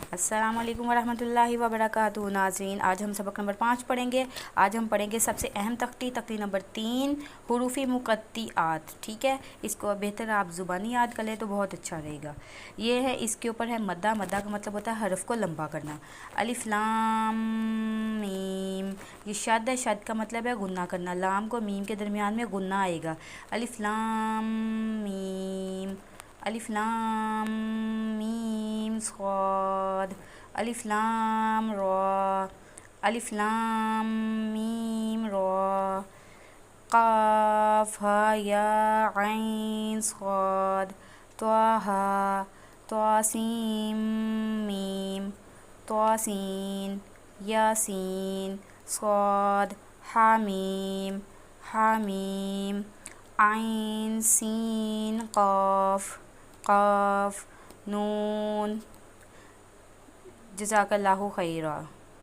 अस्सलाम वालेकुम वरहमतुल्लाहि वबरकातुहू। नाज़रीन, आज हम सबक नंबर 5 पढ़ेंगे। आज हम पढ़ेंगे सबसे अहम तख्ती नंबर 3, हुरूफ़ी मुक़त्तिआत। ठीक है, इसको बेहतर आप ज़ुबानी याद कर लें तो बहुत अच्छा रहेगा। ये है, इसके ऊपर है मद्दा। मद्दा का मतलब होता है हरफ को लंबा करना। अलिफ लाम मीम, ये शद है। शद का मतलब है गुन्ना करना। लाम को मीम के दरमियान में गुन्ना आएगा। अलिफ लाम मीम, अलिफ लाम मीम स्वाद, अलिफ लाम रा, अलिफ लाम मीम रा, क़ाफ हा या ऐन स्वाद, त्वाहा, त्वासीम मीम, त्वासीन, यासीन, स्वाद, हामीम, हामीम, ऐन सीन क़ाफ, क़ाफ, नून। जज़ाकल्लाहु खैरा।